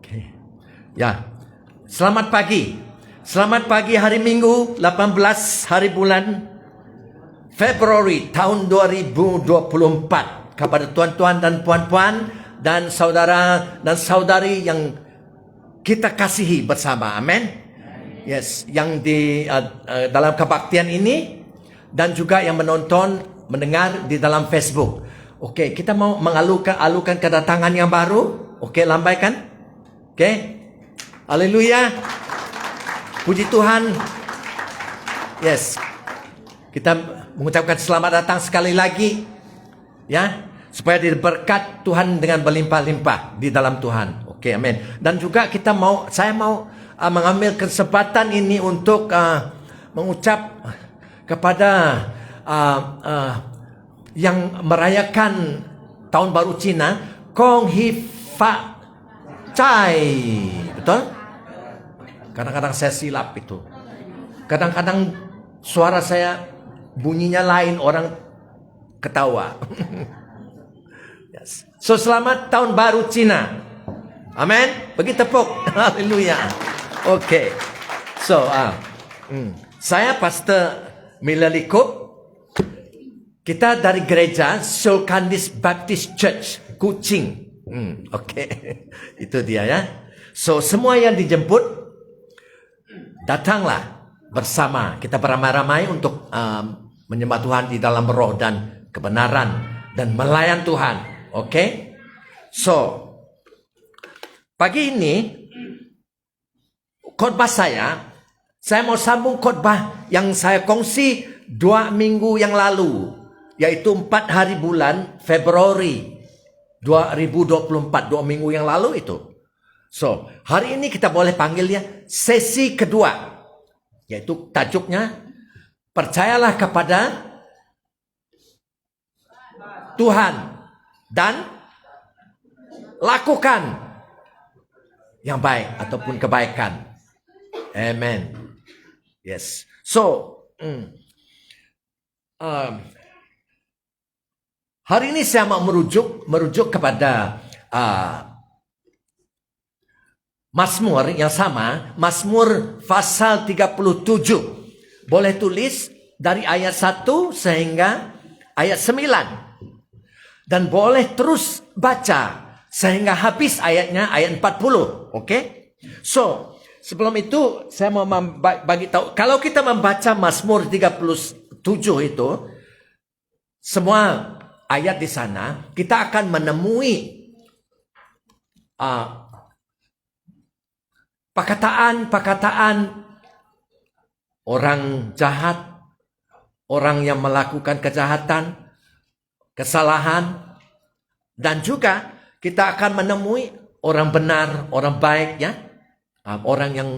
Okay. Ya, selamat pagi. Selamat pagi hari Minggu 18 hari bulan Februari tahun 2024. Kepada tuan-tuan dan puan-puan dan saudara dan saudari yang kita kasihi bersama. Amin. Yes, yang di dalam kebaktian ini dan juga yang mendengar di dalam Facebook. Okey, kita mau alukan kedatangan yang baru. Okey, lambaikan. Okey. Haleluya. Puji Tuhan. Yes. Kita mengucapkan selamat datang sekali lagi. Ya, supaya diberkat Tuhan dengan berlimpah-limpah di dalam Tuhan. Okey, amin. Dan juga saya mau mengambil kesempatan ini untuk mengucap kepada yang merayakan tahun baru Cina, Kong Hi Fa Chai. Betul? Kadang-kadang saya silap itu. Kadang-kadang suara saya bunyinya lain, orang ketawa. Yes. So selamat tahun baru Cina. Amin. Bagi tepuk. Haleluya. Okay. So saya Pastor Milaliko. Kita dari gereja Sulkandis Baptist Church Kuching. Okay. Itu dia ya. So semua yang dijemput, datanglah bersama. Kita beramai-ramai untuk menyembah Tuhan di dalam roh dan kebenaran dan melayan Tuhan. Okay. So pagi ini khotbah saya mau sambung khotbah yang saya kongsi 2 minggu yang lalu, yaitu 4 hari bulan Februari 2024, 2 minggu yang lalu itu. So, hari ini kita boleh panggilnya sesi kedua, yaitu tajuknya percayalah kepada Tuhan dan lakukan yang baik ataupun kebaikan. Amen. Yes. So, hari ini saya mau merujuk kepada Mazmur yang sama, Mazmur pasal 37. Boleh tulis dari ayat 1 sehingga ayat 9. Dan boleh terus baca sehingga habis ayatnya, ayat 40. Oke? So, sebelum itu saya mau bagi tahu, kalau kita membaca Mazmur 37 itu, semua ayat di sana, kita akan menemui perkataan orang jahat, orang yang melakukan kejahatan, kesalahan, dan juga kita akan menemui orang benar, orang baik, ya, orang yang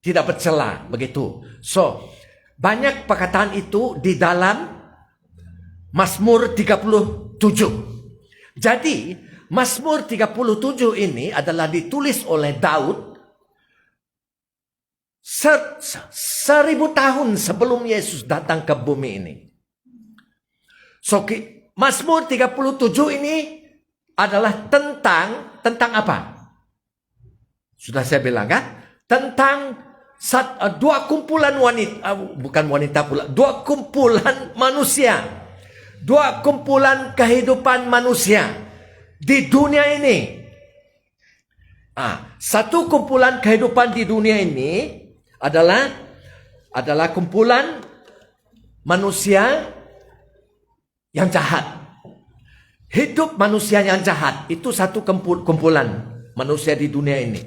tidak bercela, begitu. So, banyak perkataan itu di dalam Mazmur 37. Jadi, Mazmur 37 ini adalah ditulis oleh Daud 1000 tahun sebelum Yesus datang ke bumi ini. So, Mazmur 37 ini adalah tentang apa? Sudah saya bilang kan? Tentang dua kumpulan wanita, bukan wanita pula, dua kumpulan manusia. Dua kumpulan kehidupan manusia di dunia ini. Satu kumpulan kehidupan di dunia ini adalah kumpulan manusia yang jahat. Hidup manusia yang jahat itu satu kumpulan manusia di dunia ini.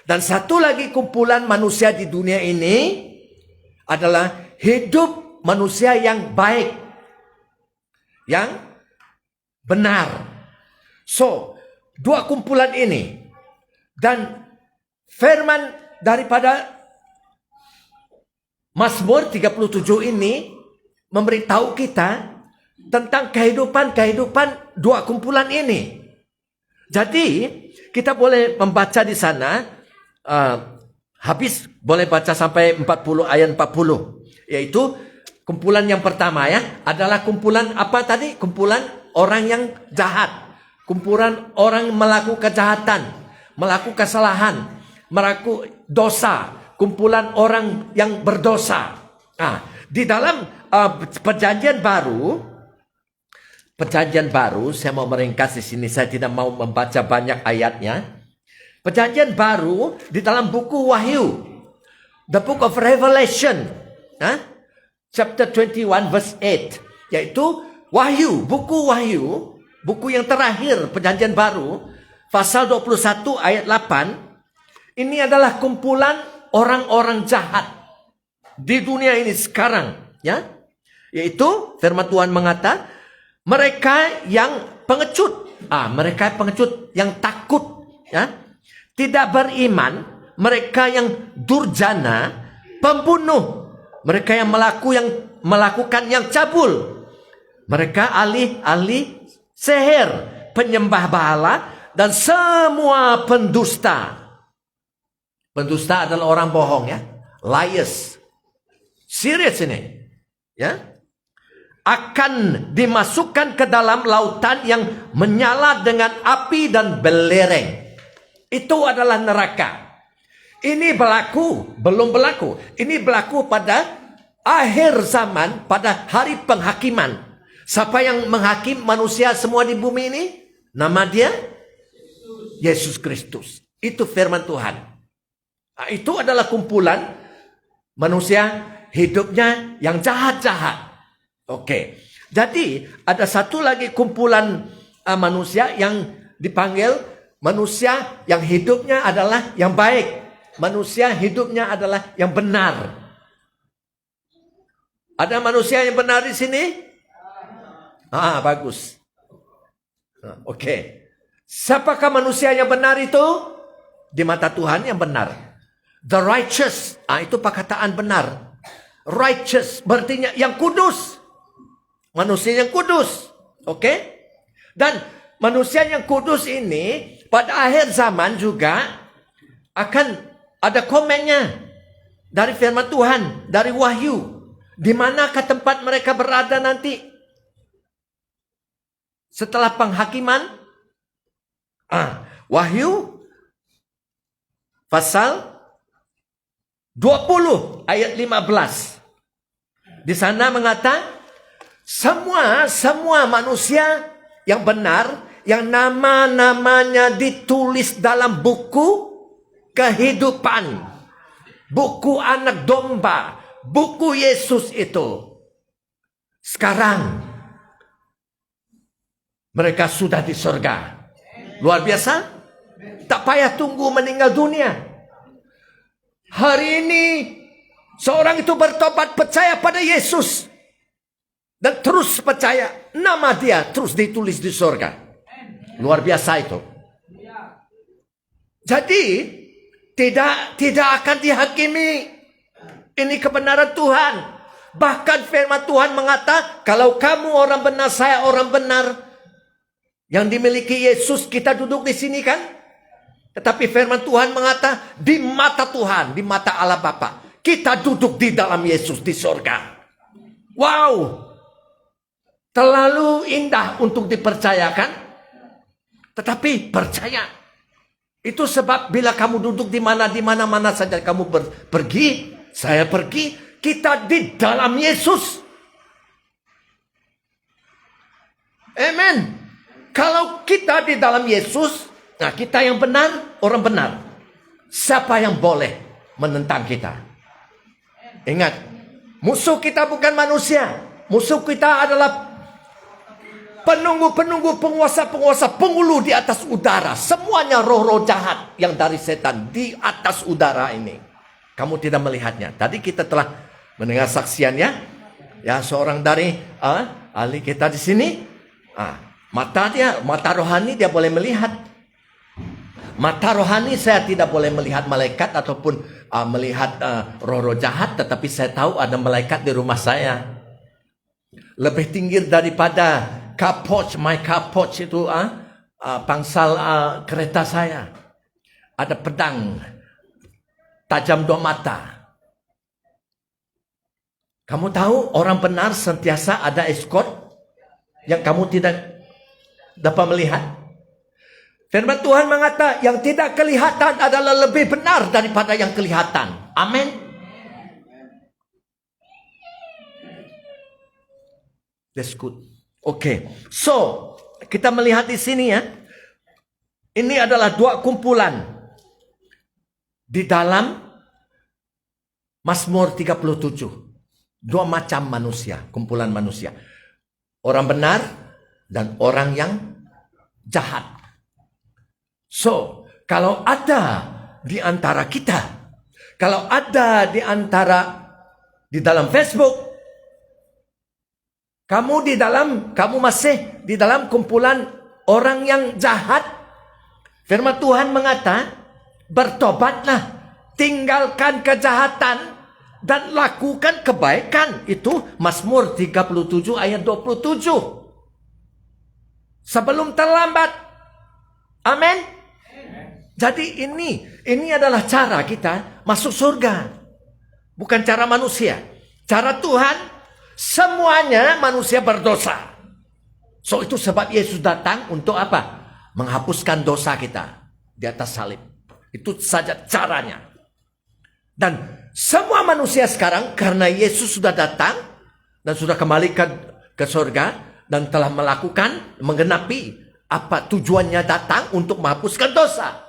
Dan satu lagi kumpulan manusia di dunia ini adalah hidup manusia yang baik, yang benar. So, dua kumpulan ini, dan firman daripada Mazmur 37 ini memberitahu kita tentang kehidupan dua kumpulan ini. Jadi kita boleh membaca di sana, habis boleh baca sampai 40 ayat 40, yaitu kumpulan yang pertama ya adalah kumpulan apa tadi? Kumpulan orang yang jahat, kumpulan orang melakukan kejahatan, melakukan kesalahan, melakukan dosa, kumpulan orang yang berdosa. Di dalam perjanjian baru, saya mau meringkas di sini, saya tidak mau membaca banyak ayatnya. Perjanjian baru di dalam buku Wahyu, the book of Revelation, chapter 21 verse 8, yaitu Wahyu, buku yang terakhir perjanjian baru, pasal 21 ayat 8. Ini adalah kumpulan orang-orang jahat di dunia ini sekarang, ya. Yaitu firman Tuhan mengata, mereka yang pengecut, yang takut, ya. Tidak beriman, mereka yang durjana, pembunuh, mereka yang melakukan yang cabul, mereka ahli sihir, penyembah berhala, dan semua pendusta. Pendusta adalah orang bohong, ya, liars. Serius ini, ya, akan dimasukkan ke dalam lautan yang menyala dengan api dan belereng. Itu adalah neraka. Ini belum berlaku. Ini berlaku pada akhir zaman, pada hari penghakiman. Siapa yang menghakim manusia semua di bumi ini? Nama dia? Yesus Kristus. Itu firman Tuhan. Itu adalah kumpulan manusia hidupnya yang jahat-jahat. Oke. Jadi ada satu lagi kumpulan manusia yang dipanggil manusia yang hidupnya adalah yang baik. Manusia hidupnya adalah yang benar. Ada manusia yang benar di sini? Bagus. Oke. Siapakah manusia yang benar itu? Di mata Tuhan yang benar. The righteous. Itu perkataan benar. Righteous berarti yang kudus. Manusia yang kudus. Oke? Dan manusia yang kudus ini pada akhir zaman juga akan ada komennya dari firman Tuhan, dari Wahyu. Di manakah tempat mereka berada nanti? Setelah penghakiman? Wahyu pasal 20 ayat 15. Di sana mengata, semua manusia yang benar, yang nama-namanya ditulis dalam buku kehidupan, buku anak domba, buku Yesus itu. Sekarang mereka sudah di surga. Luar biasa. Tak payah tunggu meninggal dunia. Hari ini seorang itu bertobat, percaya pada Yesus, dan terus percaya, nama dia terus ditulis di surga. Luar biasa itu. Jadi tidak akan dihakimi. Ini kebenaran Tuhan. Bahkan firman Tuhan mengata, kalau kamu orang benar, saya orang benar, yang dimiliki Yesus, kita duduk di sini kan? Tetapi firman Tuhan mengata, di mata Tuhan, di mata Allah Bapa, kita duduk di dalam Yesus di surga. Wow, terlalu indah untuk dipercayakan. Tetapi percaya. Itu sebab bila kamu duduk di mana saja kamu pergi, saya pergi, kita di dalam Yesus. Amen. Kalau kita di dalam Yesus, kita yang benar, orang benar. Siapa yang boleh menentang kita? Ingat, musuh kita bukan manusia. Musuh kita adalah penunggu-penunggu, penguasa-penguasa, penghulu di atas udara. Semuanya roh-roh jahat yang dari setan di atas udara ini. Kamu tidak melihatnya. Tadi kita telah mendengar saksiannya. Ya, seorang dari ahli kita di sini. Mata rohani dia boleh melihat. Mata rohani saya tidak boleh melihat malaikat ataupun melihat roh-roh jahat. Tetapi saya tahu ada malaikat di rumah saya. Lebih tinggi daripada my car porch itu pangsal kereta saya. Ada pedang tajam 2 mata. Kamu tahu orang benar sentiasa ada escort yang kamu tidak dapat melihat. Firman Tuhan mengatakan yang tidak kelihatan adalah lebih benar daripada yang kelihatan. Amin. That's good. Oke. So, kita melihat di sini ya. Ini adalah dua kumpulan di dalam Mazmur 37. Dua macam manusia, kumpulan manusia. Orang benar dan orang yang jahat. So, kalau ada di antara kita, kalau ada di dalam Facebook, kamu masih di dalam kumpulan orang yang jahat, firman Tuhan mengatakan, bertobatlah, tinggalkan kejahatan dan lakukan kebaikan. Itu Mazmur 37 ayat 27. Sebelum terlambat. Amin. Jadi ini adalah cara kita masuk surga. Bukan cara manusia. Cara Tuhan, semuanya manusia berdosa. So itu sebab Yesus datang untuk apa? Menghapuskan dosa kita di atas salib. Itu saja caranya. Dan semua manusia sekarang karena Yesus sudah datang dan sudah kembali ke surga dan telah menggenapi apa tujuannya datang untuk menghapuskan dosa.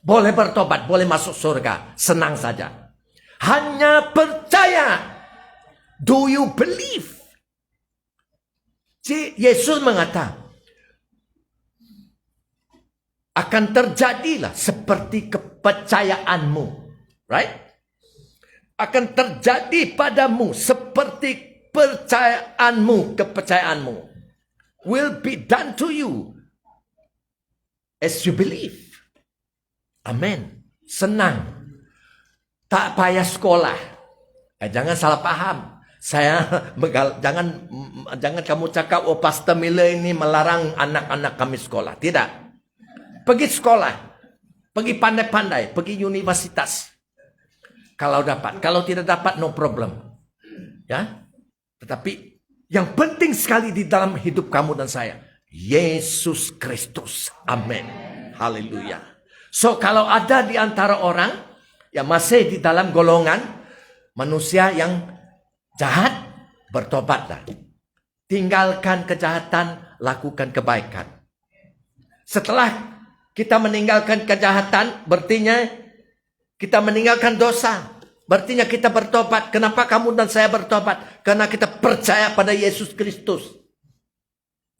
Boleh bertobat, boleh masuk surga. Senang saja. Hanya percaya. Do you believe? Yesus mengatakan, akan terjadilah seperti kepercayaanmu. Right? Akan terjadi padamu seperti kepercayaanmu. Will be done to you as you believe. Amin. Senang. Tak payah sekolah. Jangan salah paham. Jangan kamu cakap, oh Pastor Miller ini melarang anak-anak kami sekolah. Tidak. Pergi sekolah. Pergi pandai-pandai. Pergi universitas. Kalau dapat. Kalau tidak dapat, no problem. Ya. Tetapi yang penting sekali di dalam hidup kamu dan saya, Yesus Kristus. Amin. Haleluya. So, kalau ada di antara orang yang masih di dalam golongan manusia yang jahat, bertobatlah. Tinggalkan kejahatan, lakukan kebaikan. Setelah kita meninggalkan kejahatan, berarti kita meninggalkan dosa. Berarti kita bertobat. Kenapa kamu dan saya bertobat? Karena kita percaya pada Yesus Kristus.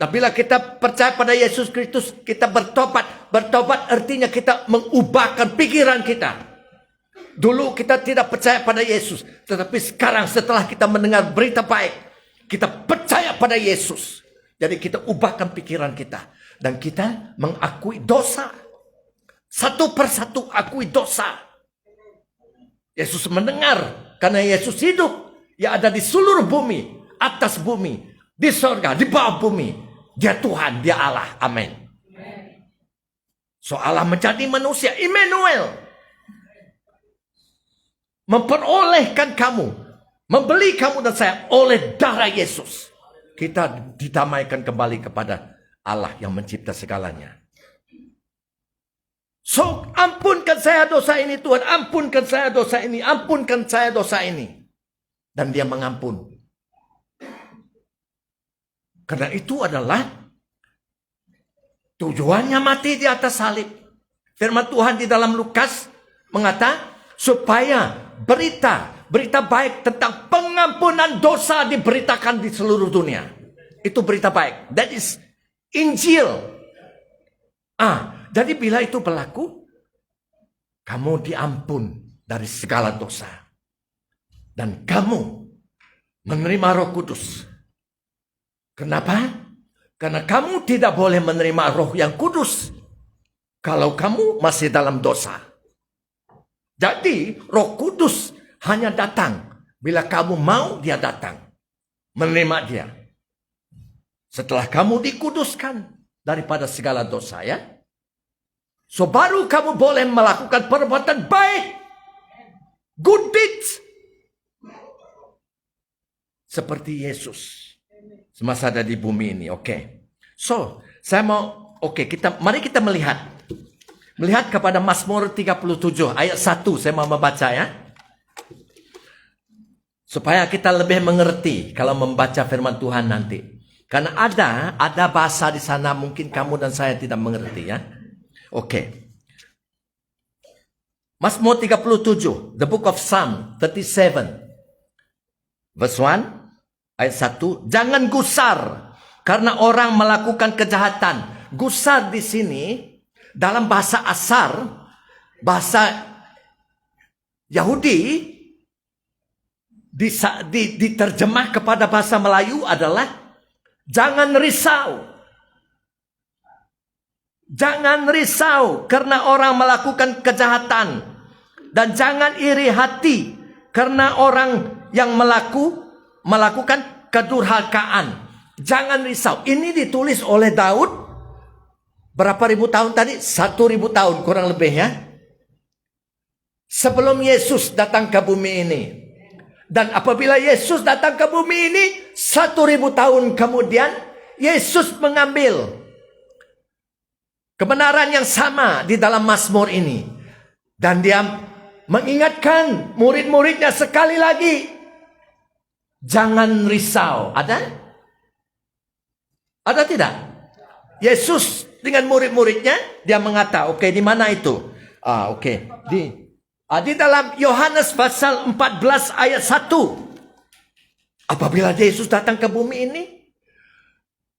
Nah, bila kita percaya pada Yesus Kristus, kita bertobat. Bertobat artinya kita mengubahkan pikiran kita. Dulu kita tidak percaya pada Yesus. Tetapi sekarang setelah kita mendengar berita baik, kita percaya pada Yesus. Jadi kita ubahkan pikiran kita. Dan kita mengakui dosa. Satu persatu akui dosa. Yesus mendengar. Karena Yesus hidup. Yang ada di seluruh bumi. Atas bumi. Di surga. Di bawah bumi. Dia Tuhan, dia Allah. Amin. So Allah menjadi manusia. Immanuel. Memperolehkan kamu. Membeli kamu dan saya oleh darah Yesus. Kita didamaikan kembali kepada Allah yang mencipta segalanya. So ampunkan saya dosa ini Tuhan. Ampunkan saya dosa ini. Ampunkan saya dosa ini. Dan dia mengampun. Karena itu adalah tujuannya mati di atas salib. Firman Tuhan di dalam Lukas mengatakan supaya berita baik tentang pengampunan dosa diberitakan di seluruh dunia. Itu berita baik. That is Injil. Jadi bila itu berlaku, kamu diampun dari segala dosa. Dan kamu menerima Roh Kudus. Kenapa? Karena kamu tidak boleh menerima Roh yang kudus kalau kamu masih dalam dosa. Jadi Roh Kudus hanya datang bila kamu mau, dia datang menerima dia. Setelah kamu dikuduskan daripada segala dosa, ya. So baru kamu boleh melakukan perbuatan baik. Good deeds. Seperti Yesus. Semasa ada di bumi ini, oke. So, saya mau, mari kita melihat melihat kepada Mazmur 37 ayat 1. Saya mau membaca ya. Supaya kita lebih mengerti kalau membaca firman Tuhan nanti. Karena ada bahasa di sana mungkin kamu dan saya tidak mengerti ya. Oke. Mazmur 37, the book of Psalm 37. Verse 1, ayat 1. Jangan gusar karena orang melakukan kejahatan. Gusar di sini dalam bahasa asar, bahasa Yahudi, diterjemah kepada bahasa Melayu adalah jangan risau. Jangan risau karena orang melakukan kejahatan. Dan jangan iri hati karena orang yang melakukan kedurhakaan. Jangan risau. Ini ditulis oleh Daud berapa ribu tahun tadi? 1000 tahun kurang lebih ya. Sebelum Yesus datang ke bumi ini. Dan apabila Yesus datang ke bumi ini, 1000 tahun kemudian, Yesus mengambil kebenaran yang sama di dalam Mazmur ini. Dan dia mengingatkan murid-muridnya sekali lagi. Jangan risau. Ada? Ada tidak? Yesus dengan murid-muridnya, dia mengata, oke, di mana itu? Oke. Di dalam Yohanes pasal 14 ayat 1. Apabila Yesus datang ke bumi ini,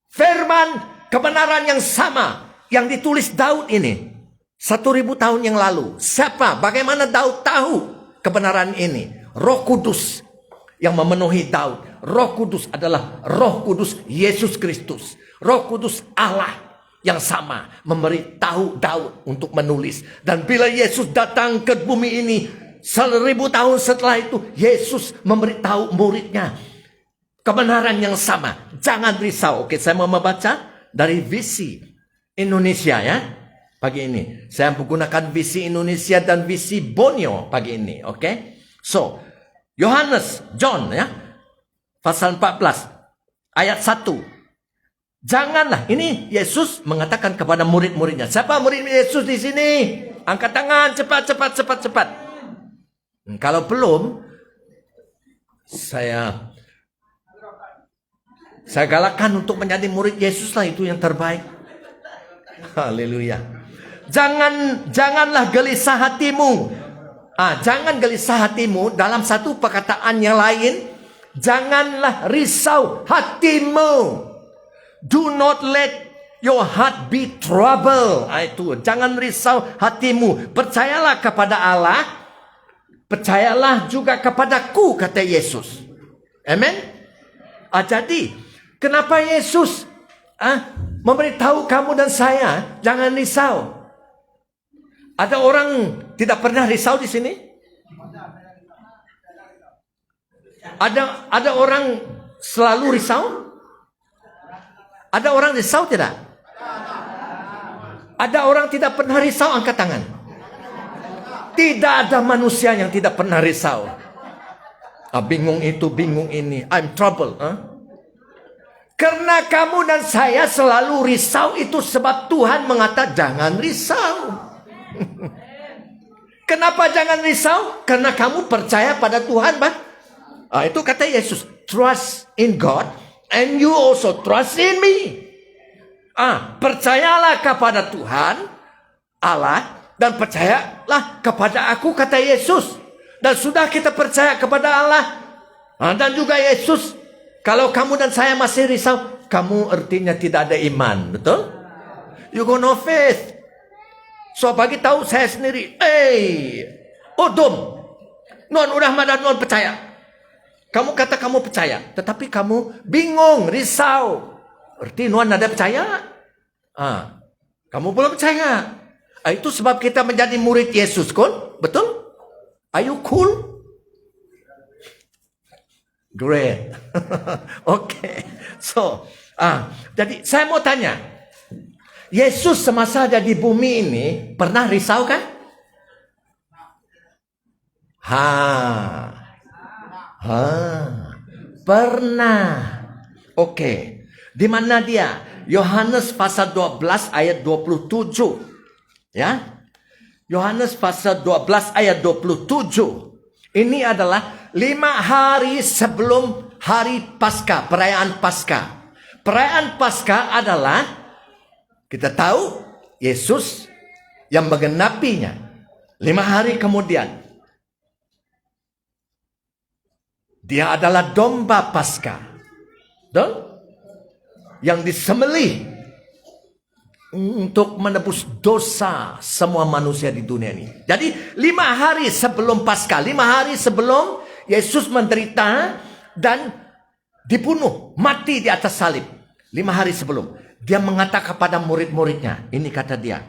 firman kebenaran yang sama yang ditulis Daud ini 1000 tahun yang lalu. Siapa? Bagaimana Daud tahu kebenaran ini? Roh Kudus yang memenuhi Daud. Roh Kudus adalah Roh Kudus Yesus Kristus. Roh Kudus Allah yang sama memberitahu Daud untuk menulis. Dan bila Yesus datang ke bumi ini 1000 tahun setelah itu, Yesus memberitahu muridnya kebenaran yang sama. Jangan risau. Oke, saya mau membaca dari visi Indonesia ya. Pagi ini saya menggunakan visi Indonesia dan visi Borneo pagi ini. Oke. So, John ya. Pasal 14 ayat 1. Janganlah, ini Yesus mengatakan kepada murid-muridnya. Siapa murid Yesus di sini? Angkat tangan, cepat. Kalau belum, saya galakkan untuk menjadi murid Yesus lah, itu yang terbaik. Haleluya. Janganlah gelisah hatimu. Jangan gelisah hatimu dalam satu perkataan yang lain. Janganlah risau hatimu. Do not let your heart be troubled. Itu, jangan risau hatimu. Percayalah kepada Allah. Percayalah juga kepadaku, kata Yesus. Amen. Jadi, kenapa Yesus memberitahu kamu dan saya jangan risau? Ada orang tidak pernah risau di sini? Ada orang selalu risau? Ada orang risau tidak? Ada orang tidak pernah risau? Angkat tangan. Tidak ada manusia yang tidak pernah risau. Bingung itu, bingung ini. I'm trouble. Karena kamu dan saya selalu risau, itu sebab Tuhan mengatakan jangan risau. Kenapa jangan risau? Karena kamu percaya pada Tuhan, Pak. Itu kata Yesus. Trust in God and you also trust in me. Percayalah kepada Tuhan Allah dan percayalah kepada aku, kata Yesus. Dan sudah kita percaya kepada Allah dan juga Yesus. Kalau kamu dan saya masih risau, kamu artinya tidak ada iman, betul? You got no faith. So bagi tahu saya sendiri, non udah madan non percaya. Kamu kata kamu percaya, tetapi kamu bingung, risau. Arti nuan ada percaya? Kamu belum percaya. Itu sebab kita menjadi murid Yesus, kon? Betul? Are you cool? Great. Okay. So, jadi saya mau tanya, Yesus semasa ada di bumi ini pernah risau kan? Pernah. Oke. Di mana dia? Yohanes pasal 12 ayat 27. Ya. Yohanes pasal 12 ayat 27. Ini adalah 5 hari sebelum hari Paskah, perayaan Paskah. Perayaan Paskah adalah, kita tahu, Yesus yang menggenapinya 5 hari kemudian. Dia adalah domba Paskah, yang disembelih untuk menebus dosa semua manusia di dunia ini. Jadi 5 hari sebelum Paskah, 5 hari sebelum Yesus menderita dan dibunuh, mati di atas salib. 5 hari sebelum, dia mengatakan kepada murid-muridnya, ini kata dia,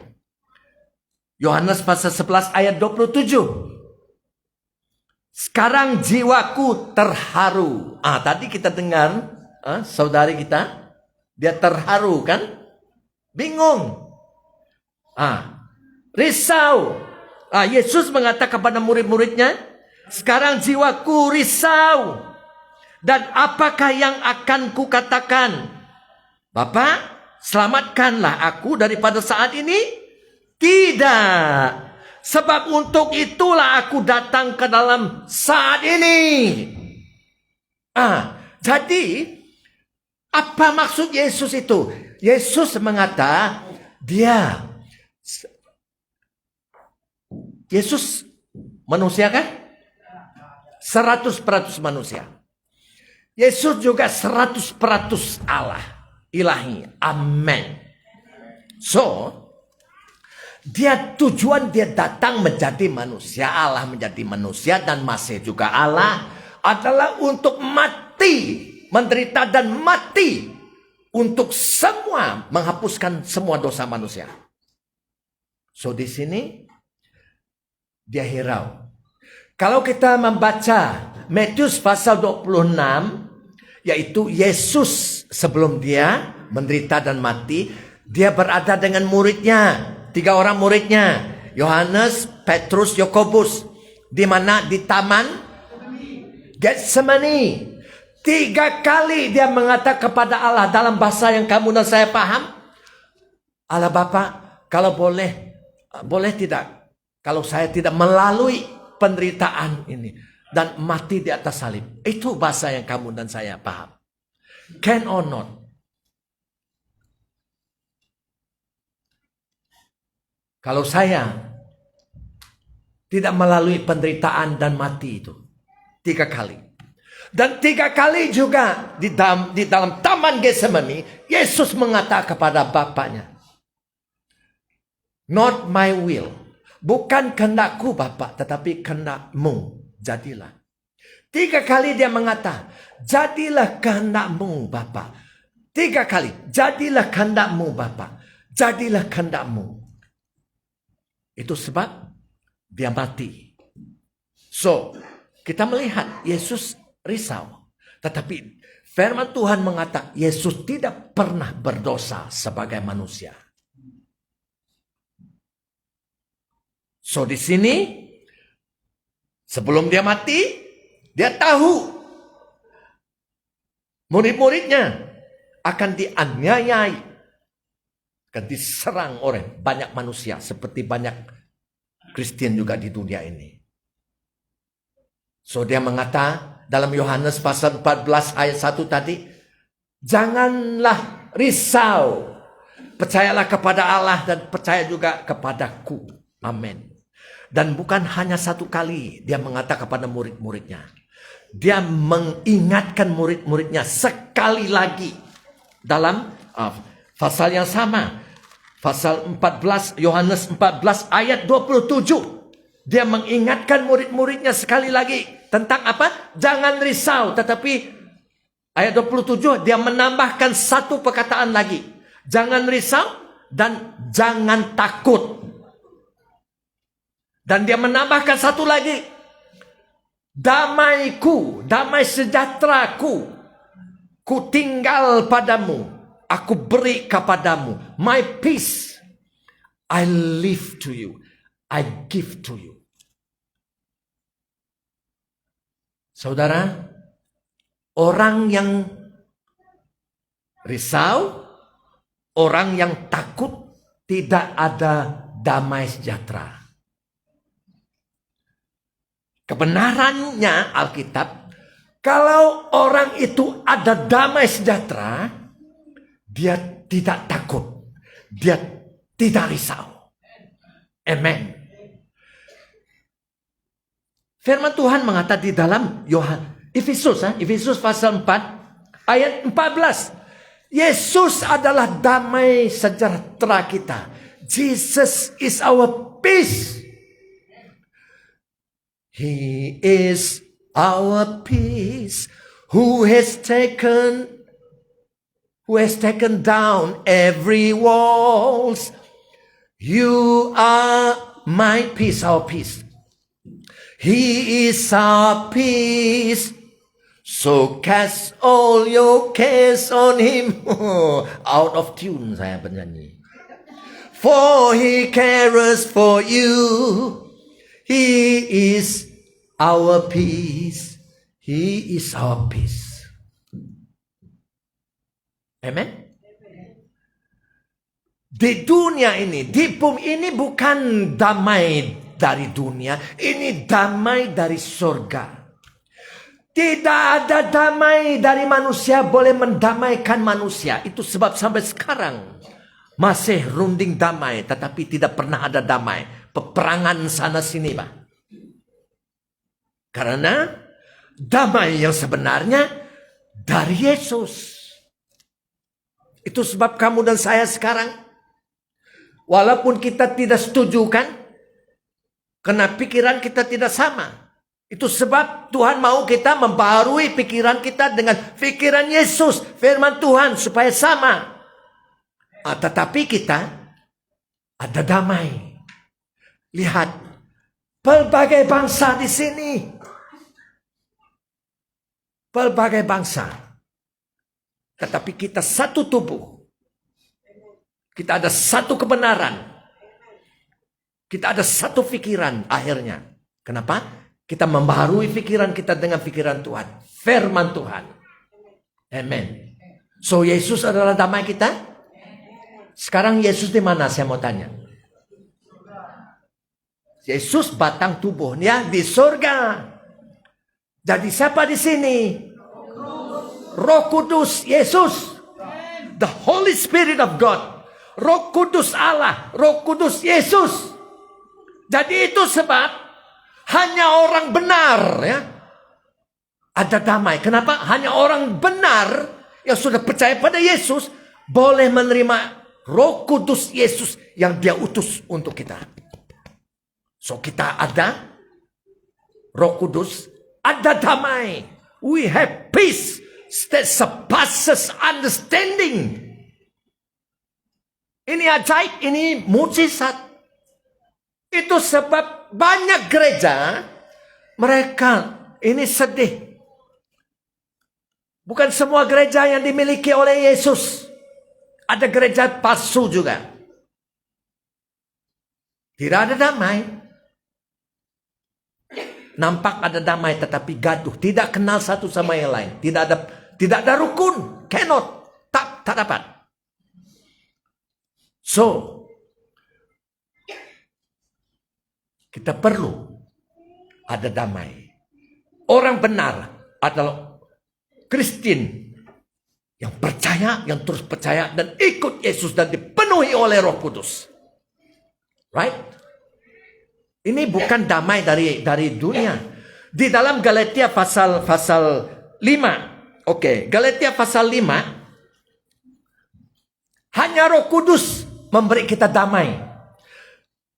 Yohanes pasal 11 ayat 27. Sekarang jiwaku terharu. Tadi kita dengar, saudari kita, dia terharu kan? Bingung. Risau. Yesus mengatakan kepada murid-muridnya, sekarang jiwaku risau. Dan apakah yang akan kukatakan? Bapa, selamatkanlah aku daripada saat ini? Tidak. Sebab untuk itulah aku datang ke dalam saat ini. Jadi, apa maksud Yesus itu? Yesus mengatakan, Yesus manusia kan? 100% manusia. Yesus juga 100% Allah. Ilahi. Amin. So, tujuan dia datang menjadi manusia, Allah menjadi manusia dan masih juga Allah, adalah untuk mati, menderita dan mati untuk semua, menghapuskan semua dosa manusia. So di sini dia hirau. Kalau kita membaca Matius pasal 26, yaitu Yesus sebelum dia menderita dan mati, dia berada dengan muridnya. 3 orang muridnya, Yohanes, Petrus, Yakobus, di mana? Di taman Getsemani. 3 kali dia mengatakan kepada Allah dalam bahasa yang kamu dan saya paham, Allah Bapa, kalau boleh tidak, kalau saya tidak melalui penderitaan ini dan mati di atas salib. Itu bahasa yang kamu dan saya paham. Can or not? Kalau saya tidak melalui penderitaan dan mati itu 3 kali. Dan 3 kali juga di dalam taman Getsemani, Yesus mengatakan kepada Bapaknya, not my will. Bukan kehendakku Bapa, tetapi kehendakmu jadilah. 3 kali dia mengatakan, jadilah kehendakmu Bapa. 3 kali, jadilah kehendakmu Bapa. Jadilah kehendakmu. Itu sebab dia mati. So, kita melihat Yesus risau. Tetapi firman Tuhan mengatakan Yesus tidak pernah berdosa sebagai manusia. So, di sini sebelum dia mati, dia tahu murid-muridnya akan dianiayai, akan diserang oleh banyak manusia, seperti banyak Kristen juga di dunia ini. So dia mengatakan dalam Yohanes pasal 14 ayat 1 tadi, janganlah risau, percayalah kepada Allah dan percaya juga kepadaku. Amin. Dan bukan hanya 1 kali dia mengatakan kepada murid-muridnya, dia mengingatkan murid-muridnya sekali lagi dalam pasal yang sama. Pasal 14, Yohanes 14 ayat 27. Dia mengingatkan murid-muridnya sekali lagi. Tentang apa? Jangan risau. Tetapi ayat 27 dia menambahkan 1 perkataan lagi. Jangan risau dan jangan takut. Dan dia menambahkan 1 lagi. Damaiku, damai sejahteraku, ku tinggal padamu. Aku beri kepadamu. My peace I leave to you. I give to you. Saudara, orang yang risau, orang yang takut, tidak ada damai sejahtera. Kebenarannya Alkitab, kalau orang itu ada damai sejahtera, dia tidak takut, dia tidak risau. Amen. Firman Tuhan mengatakan di dalam Efesus pasal 4 ayat 14. Yesus adalah damai sejahtera kita. Jesus is our peace. He is our peace, who has taken down every walls. You are my peace, our peace. He is our peace. So cast all your cares on him. Out of tune saya bernyanyi. For he cares for you. He is our peace. He is our peace. Amen. Di dunia ini, di bumi ini bukan damai dari dunia, ini damai dari surga. Tidak ada damai dari manusia boleh mendamaikan manusia. Itu sebab sampai sekarang masih runding damai, tetapi tidak pernah ada damai. Peperangan sana sini, Pak. Karena damai yang sebenarnya dari Yesus. Itu sebab kamu dan saya sekarang, walaupun kita tidak setuju kan, karena pikiran kita tidak sama. Itu sebab Tuhan mau kita membaharui pikiran kita dengan pikiran Yesus, firman Tuhan, supaya sama. Tetapi kita ada damai. Lihat, pelbagai bangsa di sini. Pelbagai bangsa. Tetapi kita satu tubuh. Kita ada satu kebenaran. Kita ada satu pikiran akhirnya. Kenapa? Kita membaharui pikiran kita dengan pikiran Tuhan. Firman Tuhan. Amen. So, Yesus adalah damai kita. Sekarang Yesus di mana? Saya mau tanya. Yesus batang tubuhnya di surga. Jadi siapa di sini? Roh Kudus Yesus. The Holy Spirit of God. Roh Kudus Allah. Roh Kudus Yesus. Jadi itu sebab hanya orang benar ya ada damai. Kenapa? Hanya orang benar yang sudah percaya pada Yesus boleh menerima Roh Kudus Yesus yang Dia utus untuk kita. So kita ada Roh Kudus, ada damai. We have peace that surpasses understanding. Ini ajaib, ini mukjizat. Itu sebab banyak gereja mereka ini sedih. Bukan semua gereja yang dimiliki oleh Yesus. Ada gereja palsu juga. Tidak ada damai. Nampak ada damai tetapi gaduh, tidak kenal satu sama yang lain, tidak ada rukun, cannot, tak dapat. So kita perlu ada damai. Orang benar adalah Kristen yang percaya, yang terus percaya dan ikut Yesus dan dipenuhi oleh Roh Kudus. Right? Ini bukan damai dari dunia. Di dalam Galatia pasal 5. Oke, Galatia pasal 5. Hanya Roh Kudus memberi kita damai.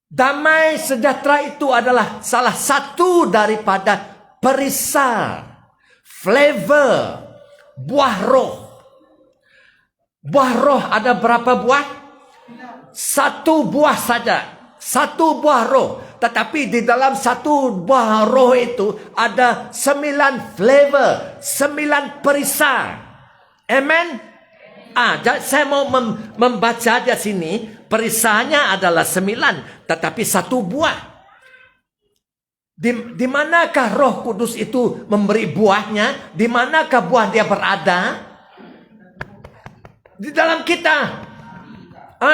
Damai sejahtera itu adalah salah satu daripada perisal, flavor, buah roh. Buah roh ada berapa buah? Satu buah saja. Satu buah roh. Tetapi di dalam satu buah roh itu ada 9 flavor, 9 perisal. Amen. Saya mau membaca di sini. Perisalnya adalah 9, tetapi satu buah. Di manakah Roh Kudus itu memberi buahnya? Di manakah buah dia berada? Di dalam kita.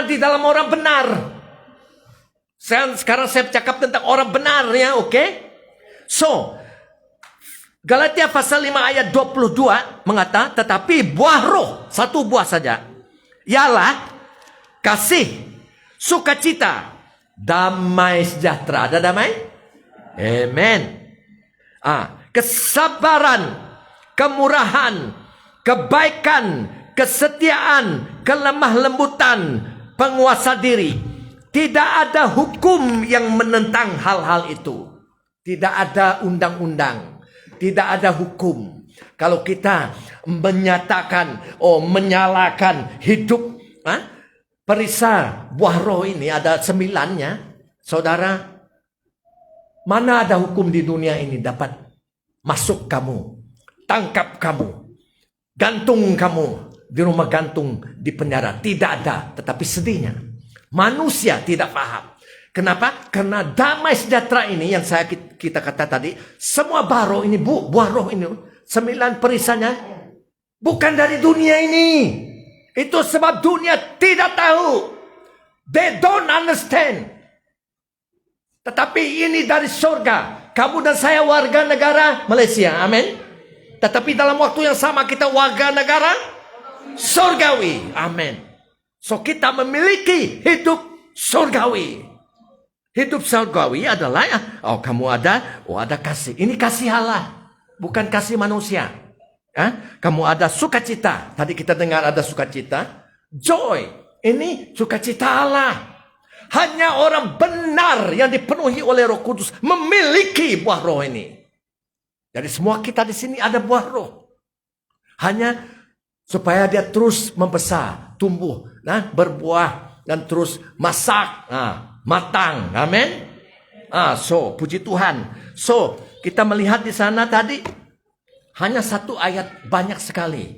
Di dalam orang benar. Sekarang saya bercakap tentang orang benar ya, oke? So, Galatia pasal 5 ayat 22 mengatakan, tetapi buah roh, satu buah saja, ialah kasih, sukacita, damai sejahtera. Ada damai? Amen. Kesabaran, kemurahan, kebaikan, kesetiaan, kelemah lembutan, penguasa diri. Tidak ada hukum yang menentang hal-hal itu. Tidak ada undang-undang. Tidak ada hukum. Kalau kita menyatakan, menyalakan hidup, perisa buah roh ini ada 9-nya, saudara, mana ada hukum di dunia ini dapat masuk kamu, tangkap kamu, gantung kamu di rumah gantung, di penjara. Tidak ada. Tetapi sedihnya, manusia tidak paham. Kenapa? Karena damai sejahtera ini yang kita kata tadi, semua baro ini, buah roh ini, 9 perisanya bukan dari dunia ini. Itu sebab dunia tidak tahu. They don't understand. Tetapi ini dari surga. Kamu dan saya warga negara Malaysia. Amin. Tetapi dalam waktu yang sama kita warga negara surgawi. Amin. So kita memiliki hidup surgawi. Hidup surgawi adalah kamu ada kasih. Ini kasih Allah, bukan kasih manusia. Kamu ada sukacita. Tadi kita dengar ada sukacita. Joy. Ini sukacita Allah. Hanya orang benar yang dipenuhi oleh Roh Kudus memiliki buah roh ini. Jadi semua kita di sini ada buah roh. Hanya supaya dia terus membesar, tumbuh, berbuah dan terus masak, matang. Amin. So puji Tuhan. So kita melihat di sana tadi hanya satu ayat, banyak sekali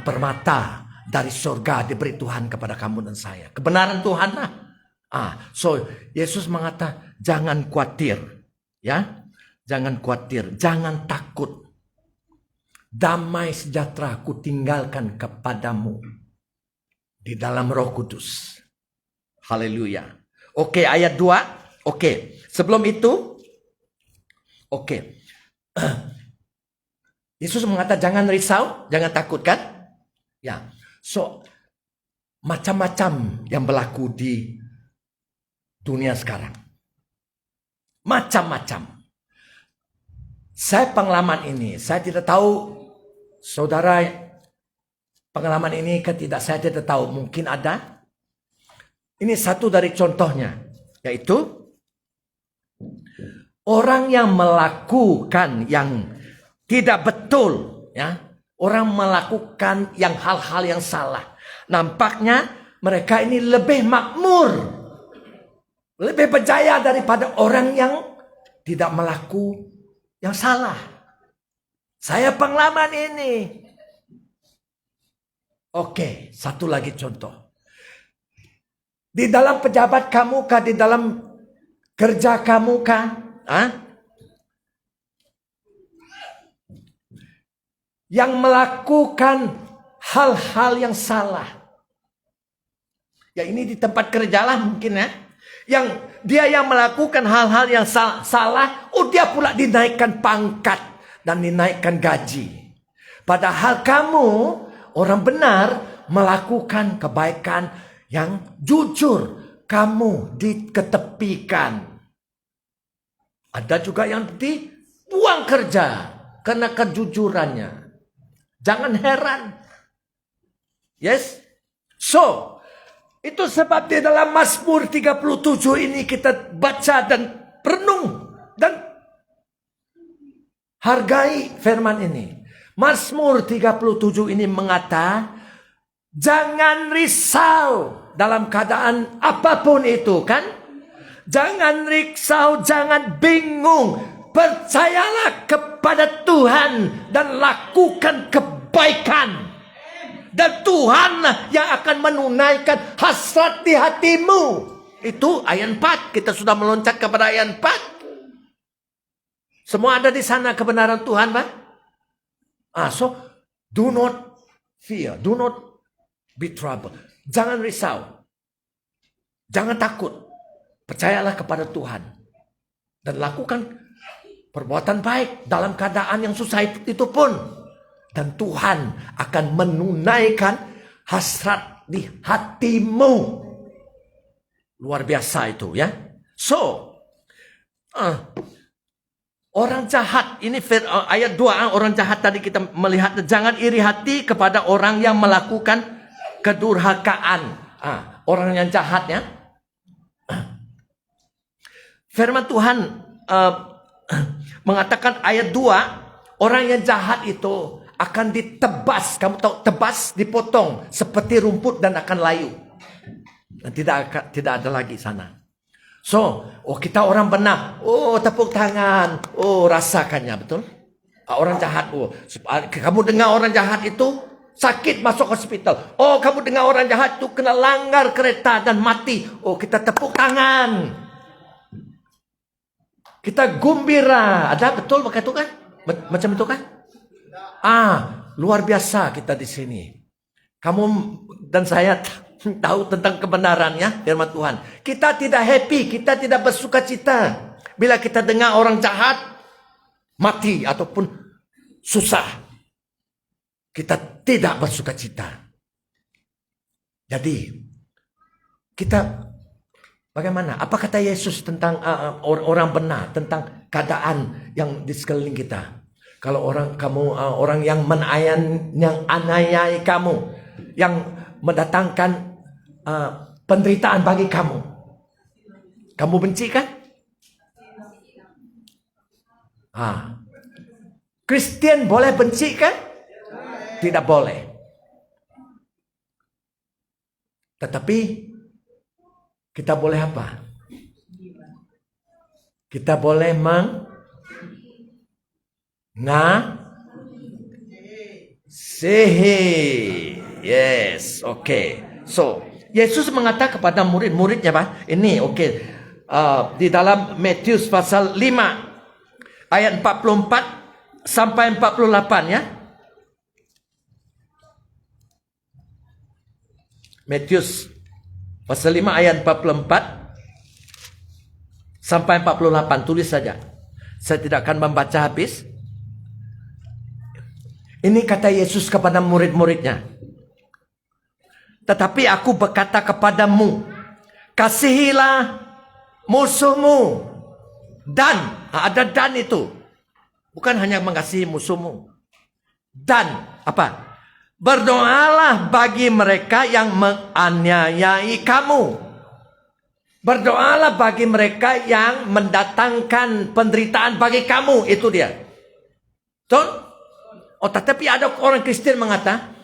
permata dari surga diberi Tuhan kepada kamu dan saya. Kebenaran Tuhan lah. So Yesus mengatakan jangan khawatir, ya, jangan khawatir, jangan takut. Damai sejahtera ku tinggalkan kepadamu di dalam Roh Kudus. Haleluya. Oke, ayat 2. Oke, sebelum itu, Yesus mengatakan jangan risau, jangan takut kan? Ya. So macam-macam yang berlaku di dunia sekarang. Macam-macam. Saya pengalaman ini, saya tidak tahu saudara pengalaman ini tidak, saya tidak tahu, mungkin ada. Ini satu dari contohnya, yaitu orang yang melakukan yang tidak betul, ya, orang melakukan yang hal-hal yang salah. Nampaknya mereka ini lebih makmur, lebih berjaya daripada orang yang tidak melakukan yang salah. Saya pengalaman ini. Oke, satu lagi contoh. Di dalam pejabat kamu kah? Di dalam kerja kamu kah? Yang melakukan hal-hal yang salah. Ya ini di tempat kerja lah mungkin ya. Yang dia yang melakukan hal-hal yang salah, dia pula dinaikkan pangkat dan dinaikkan gaji. Padahal kamu orang benar melakukan kebaikan yang jujur, kamu diketepikan. Ada juga yang dibuang kerja karena kejujurannya. Jangan heran. Yes. So, itu sebab di dalam Mazmur 37 ini kita baca dan renung dan hargai firman ini. Mazmur 37 ini mengata, jangan risau dalam keadaan apapun itu kan. Jangan risau, jangan bingung. Percayalah kepada Tuhan dan lakukan kebaikan. Dan Tuhanlah yang akan menunaikan hasrat di hatimu. Itu ayat 4. Kita sudah meloncat kepada ayat 4. Semua ada di sana kebenaran Tuhan, Pak. So do not fear, do not be troubled. Jangan risau. Jangan takut. Percayalah kepada Tuhan. Dan lakukan perbuatan baik dalam keadaan yang susah itu pun. Dan Tuhan akan menunaikan hasrat di hatimu. Luar biasa itu ya. So, orang jahat, ini ayat 2, orang jahat tadi kita melihat, jangan iri hati kepada orang yang melakukan kedurhakaan. Orang yang jahat ya. Firman Tuhan mengatakan ayat 2, orang yang jahat itu akan ditebas. Kamu tahu tebas, dipotong seperti rumput dan akan layu. Dan tidak ada lagi sana. So, kita orang benar. Tepuk tangan. Rasakannya, betul? Orang jahat. Kamu dengar orang jahat itu sakit masuk hospital. Kamu dengar orang jahat itu kena langgar kereta dan mati. Kita tepuk tangan. Kita gembira. Ada betul begitu kan? Macam itu kan? Luar biasa kita di sini. Kamu dan saya tahu tentang kebenarannya firman Tuhan. Kita tidak happy, kita tidak bersuka cita bila kita dengar orang jahat mati ataupun susah. Kita tidak bersuka cita. Jadi kita bagaimana? Apa kata Yesus tentang orang benar, tentang keadaan yang di sekeliling kita? Kalau orang yang menganiayai kamu, yang mendatangkan penderitaan bagi kamu, kamu benci kan? Kristen boleh benci kan? Tidak boleh. Tetapi kita boleh apa? Kita boleh mengasihi. Yes, okay. So, Yesus mengatakan kepada murid-muridnya, Pak. Ini di dalam Matius pasal 5 ayat 44 sampai 48 ya. Matius pasal 5 ayat 44 sampai 48, tulis saja. Saya tidak akan membaca habis. Ini kata Yesus kepada murid-muridnya. Tetapi aku berkata kepadamu, kasihilah musuhmu. Dan, ada dan itu. Bukan hanya mengasihi musuhmu. Dan, apa? Berdoalah bagi mereka yang menganiayai kamu. Berdoalah bagi mereka yang mendatangkan penderitaan bagi kamu. Itu dia. Tetapi ada orang Kristen mengatakan,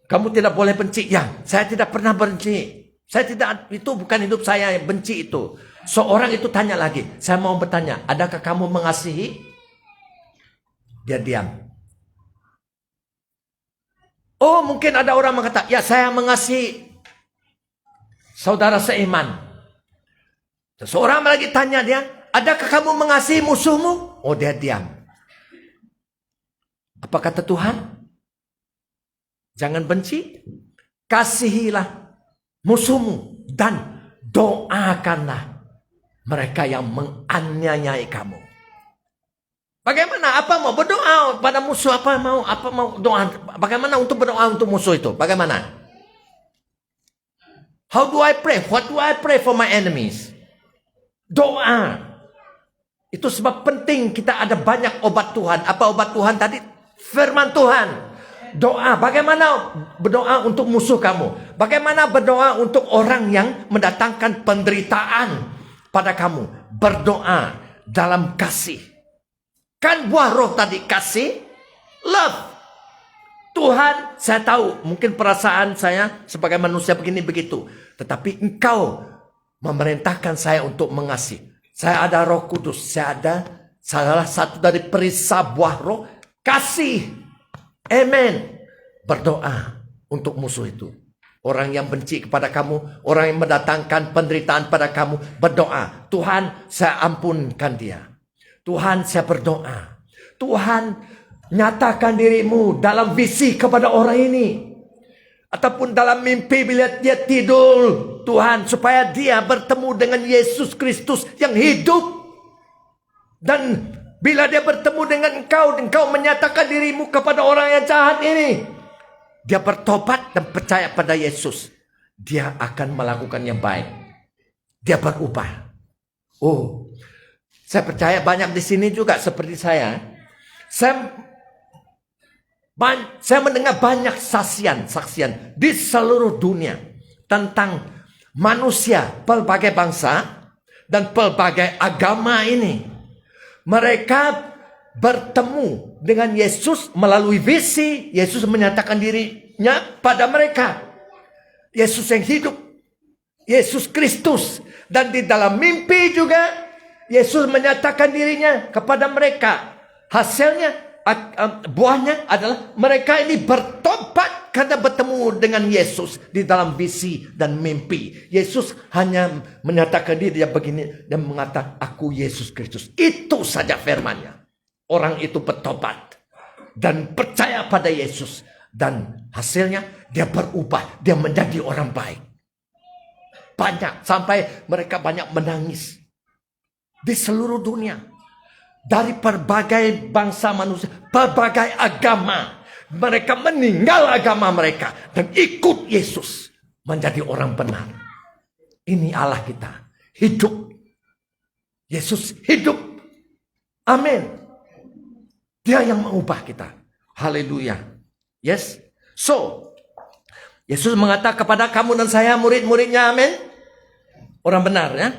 kamu tidak boleh benci. Ya, saya tidak pernah benci. Itu bukan hidup saya yang benci itu. Seorang itu tanya lagi. Saya mau bertanya, adakah kamu mengasihi? Dia diam. Mungkin ada orang mengatakan, ya saya mengasihi saudara seiman. Seorang lagi tanya dia, adakah kamu mengasihi musuhmu? Dia diam. Apa kata Tuhan? Jangan benci, kasihilah musuhmu dan doakanlah mereka yang menganiayai kamu. Bagaimana? Apa mau berdoa pada musuh? Apa mau doa? Bagaimana untuk berdoa untuk musuh itu? Bagaimana? How do I pray? What do I pray for my enemies? Doa. Itu sebab penting kita ada banyak obat Tuhan. Apa obat Tuhan tadi? Firman Tuhan. Doa. Bagaimana berdoa untuk musuh kamu? Bagaimana berdoa untuk orang yang mendatangkan penderitaan pada kamu? Berdoa dalam kasih. Kan buah roh tadi kasih, love. Tuhan, saya tahu mungkin perasaan saya sebagai manusia begini begitu. Tetapi engkau memerintahkan saya untuk mengasihi. Saya ada Roh Kudus. Saya ada salah satu dari perisai buah roh, kasih. Amen. Berdoa untuk musuh itu. Orang yang benci kepada kamu, orang yang mendatangkan penderitaan pada kamu, berdoa. Tuhan, saya ampunkan dia. Tuhan, saya berdoa. Tuhan, nyatakan dirimu dalam visi kepada orang ini. Ataupun dalam mimpi bila dia tidur. Tuhan, supaya dia bertemu dengan Yesus Kristus yang hidup. Dan bila dia bertemu dengan engkau menyatakan dirimu kepada orang yang jahat ini, dia bertobat dan percaya pada Yesus, dia akan melakukan yang baik. Dia berubah. Oh, saya percaya banyak di sini juga seperti saya. Saya mendengar banyak saksian di seluruh dunia tentang manusia pelbagai bangsa dan pelbagai agama ini. Mereka bertemu dengan Yesus melalui visi. Yesus menyatakan dirinya pada mereka. Yesus yang hidup. Yesus Kristus. Dan di dalam mimpi juga Yesus menyatakan dirinya kepada mereka. Hasilnya, buahnya adalah mereka ini bertobat karena bertemu dengan Yesus di dalam visi dan mimpi. Yesus hanya menyatakan dia begini dan mengatakan, aku Yesus Kristus. Itu saja firman-Nya. Orang itu bertobat dan percaya pada Yesus, dan hasilnya dia berubah, dia menjadi orang baik. Banyak, sampai mereka banyak menangis di seluruh dunia. Dari berbagai bangsa manusia, berbagai agama. Mereka meninggal agama mereka dan ikut Yesus menjadi orang benar. Ini Allah kita, hidup. Yesus hidup. Amin. Dia yang mengubah kita. Haleluya. Yes. So, Yesus mengatakan kepada kamu dan saya, murid-muridnya, amin. Orang benar ya.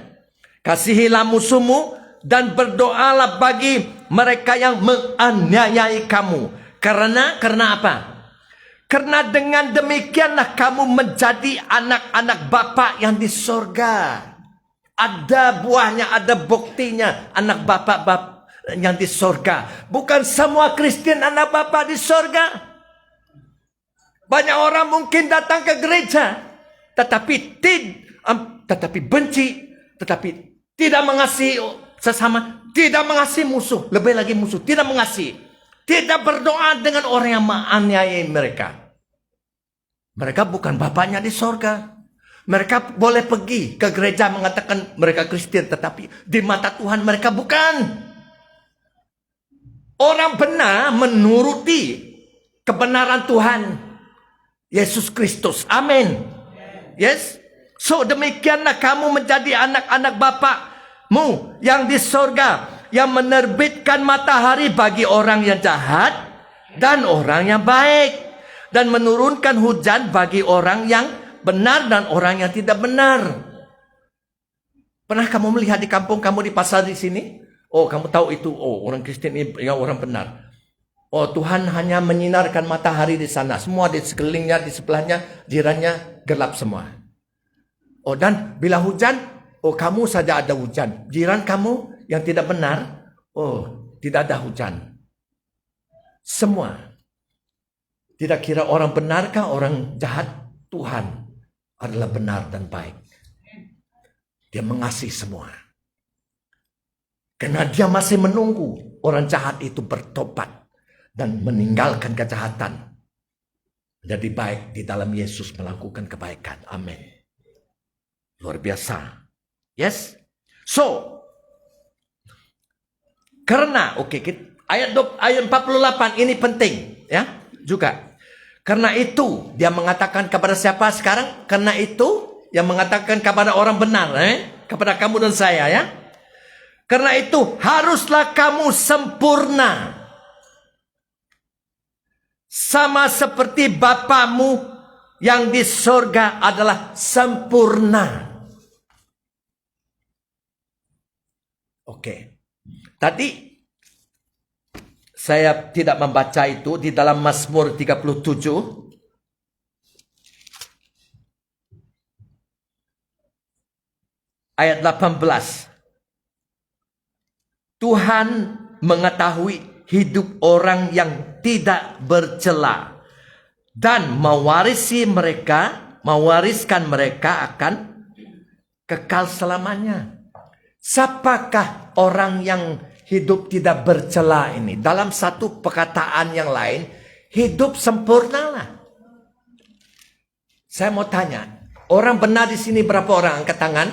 Kasihilah musuhmu dan berdoalah bagi mereka yang menganiayai kamu. Karena apa? Karena dengan demikianlah kamu menjadi anak-anak Bapa yang di sorga. Ada buahnya, ada buktinya. Anak Bapa yang di sorga. Bukan semua Kristen anak Bapa di sorga. Banyak orang mungkin datang ke gereja, tetapi benci, tetapi tidak mengasihi sesama, tidak mengasihi musuh, lebih lagi musuh, tidak mengasihi. Tidak berdoa dengan orang yang menganiaya mereka. Mereka bukan bapaknya di sorga. Mereka boleh pergi ke gereja mengatakan mereka Kristen, tetapi di mata Tuhan mereka bukan. Orang benar menuruti kebenaran Tuhan Yesus Kristus. Amin. Yes. So demikianlah kamu menjadi anak-anak Bapamu yang di sorga, yang menerbitkan matahari bagi orang yang jahat dan orang yang baik, dan menurunkan hujan bagi orang yang benar dan orang yang tidak benar. Pernah kamu melihat di kampung kamu, di pasar di sini? Oh, kamu tahu itu. Oh, orang Kristen ini yang orang benar. Oh, Tuhan hanya menyinarkan matahari di sana. Semua di sekelilingnya, di sebelahnya, jirannya gelap semua. Oh, dan bila hujan, oh kamu saja ada hujan. Jiran kamu yang tidak benar, oh tidak ada hujan. Semua. Tidak kira orang benarkah, orang jahat, Tuhan adalah benar dan baik. Dia mengasihi semua. Karena dia masih menunggu orang jahat itu bertobat dan meninggalkan kejahatan. Jadi baik di dalam Yesus melakukan kebaikan. Amin. Luar biasa. Yes. So, karena ayat 48 ini penting ya juga. Karena itu dia mengatakan kepada siapa sekarang? Karena itu yang mengatakan kepada orang benar, kepada kamu dan saya ya. Karena itu haruslah kamu sempurna, sama seperti Bapamu yang di sorga adalah sempurna. Oke. Tadi saya tidak membaca itu di dalam Mazmur 37. Ayat 18. Tuhan mengetahui hidup orang yang tidak bercela dan mewariskan mereka akan kekal selamanya. Siapakah orang yang hidup tidak bercela ini? Dalam satu perkataan yang lain, hidup sempurnalah. Saya mau tanya, orang benar di sini berapa orang? Angkat tangan.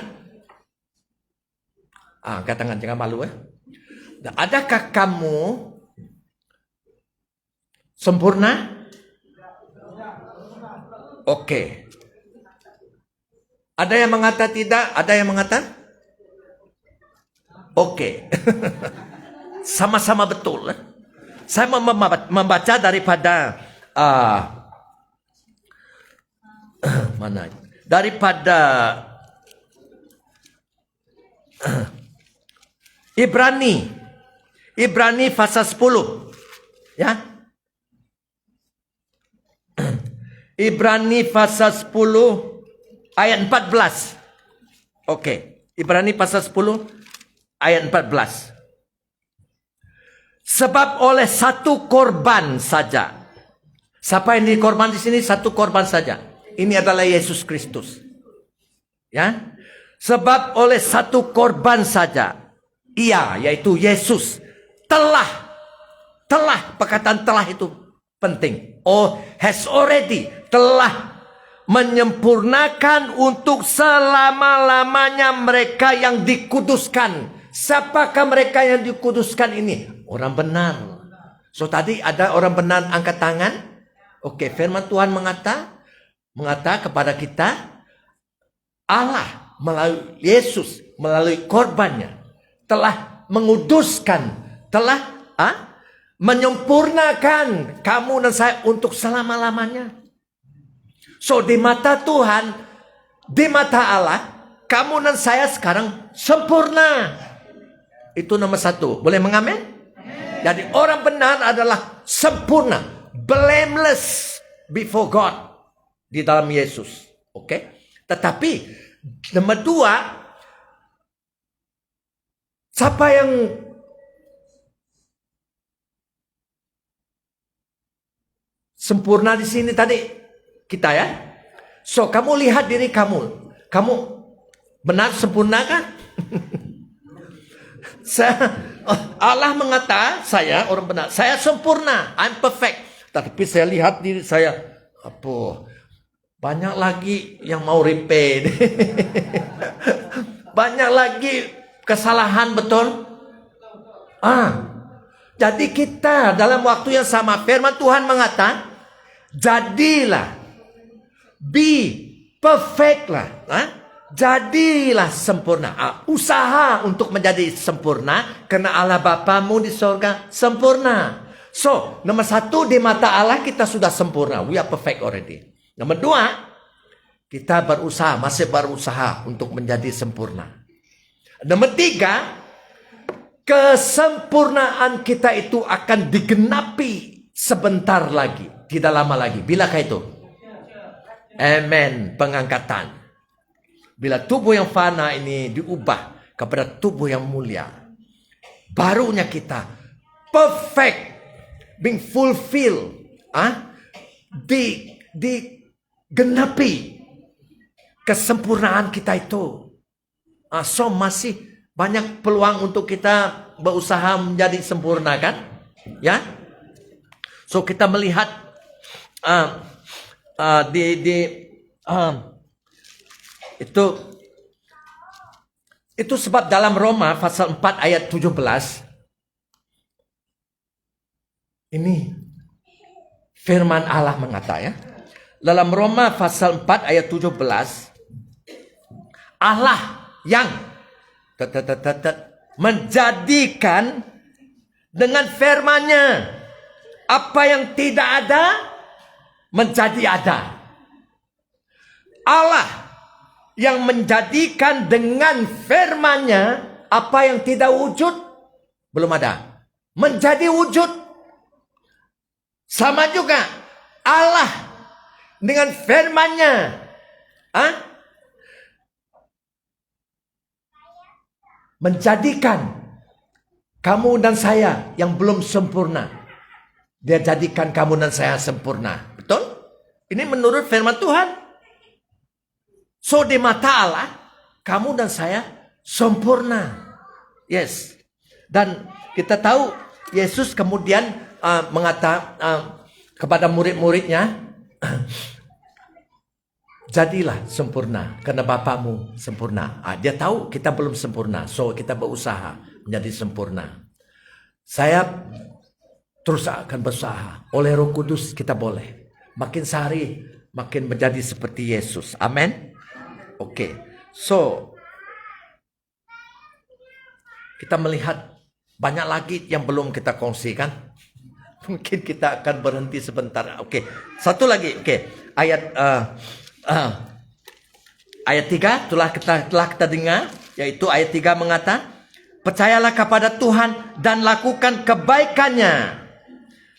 Angkat tangan, jangan malu ya. Adakah kamu sempurna? Oke. Ada yang mengata tidak? Ada yang mengata? Oke. Sama-sama betul. Saya membaca daripada mana? Daripada Ibrani pasal 10. Ya. Ibrani pasal 10 ayat 14. Oke. Ibrani pasal 10 ayat 14. Sebab oleh satu korban saja. Siapa yang dikorban di sini? Satu korban saja. Ini adalah Yesus Kristus. Ya. Sebab oleh satu korban saja. Ia, yaitu Yesus, telah, perkataan telah itu penting. Has already, telah menyempurnakan untuk selama-lamanya mereka yang dikuduskan. Siapakah mereka yang dikuduskan ini? Orang benar. So tadi ada orang benar angkat tangan. Oke, firman Tuhan mengata kepada kita, Allah melalui Yesus, melalui korbannya, telah menguduskan, telah menyempurnakan kamu dan saya untuk selama-lamanya. So di mata Tuhan, di mata Allah, kamu dan saya sekarang sempurna. Itu nomor satu. Boleh mengamen? Jadi orang benar adalah sempurna, blameless before God di dalam Yesus. Oke? Tetapi nomor dua, siapa yang sempurna di sini tadi? Kita ya. So kamu lihat diri kamu. Kamu benar sempurna kan? Allah mengata saya orang benar. Saya sempurna. I'm perfect. Tapi saya lihat diri saya, banyak lagi yang mau repair. Banyak lagi kesalahan, betul? Jadi kita dalam waktu yang sama, firman Tuhan mengata, jadilah, be perfect lah. Jadilah sempurna. Usaha untuk menjadi sempurna, karena Allah Bapamu di sorga sempurna. So, nomor satu, di mata Allah kita sudah sempurna. We are perfect already. Nomor dua, kita masih berusaha untuk menjadi sempurna. Nomor tiga, kesempurnaan kita itu akan digenapi sebentar lagi. Tidak lama lagi. Bilakah itu? Amen. Pengangkatan. Bila tubuh yang fana ini diubah kepada tubuh yang mulia, barunya kita perfect, being fulfilled, digenapi kesempurnaan kita itu. So masih banyak peluang untuk kita berusaha menjadi sempurna kan? Ya. So kita melihat itu sebab dalam Roma pasal 4 ayat 17 ini firman Allah mengata ya. Dalam Roma pasal 4 ayat 17, Allah yang menjadikan dengan firman-Nya apa yang tidak ada menjadi ada. Allah yang menjadikan dengan firman-Nya apa yang tidak wujud belum ada menjadi wujud. Sama juga Allah dengan firman-Nya menjadikan kamu dan saya yang belum sempurna, Dia jadikan kamu dan saya sempurna. Betul? Ini menurut firman Tuhan. So di mata Allah, kamu dan saya sempurna. Yes. Dan kita tahu Yesus kemudian mengata kepada murid-muridnya, jadilah sempurna karena Bapamu sempurna. Dia tahu kita belum sempurna, so kita berusaha menjadi sempurna. Saya terus akan berusaha. Oleh Roh Kudus kita boleh. Makin sehari makin menjadi seperti Yesus. Amin. Oke. So, kita melihat banyak lagi yang belum kita kongsikan. Mungkin kita akan berhenti sebentar. Oke. Satu lagi. Oke. Ayat 3 telah kita dengar, yaitu ayat 3 mengatakan, percayalah kepada Tuhan dan lakukan kebaikannya.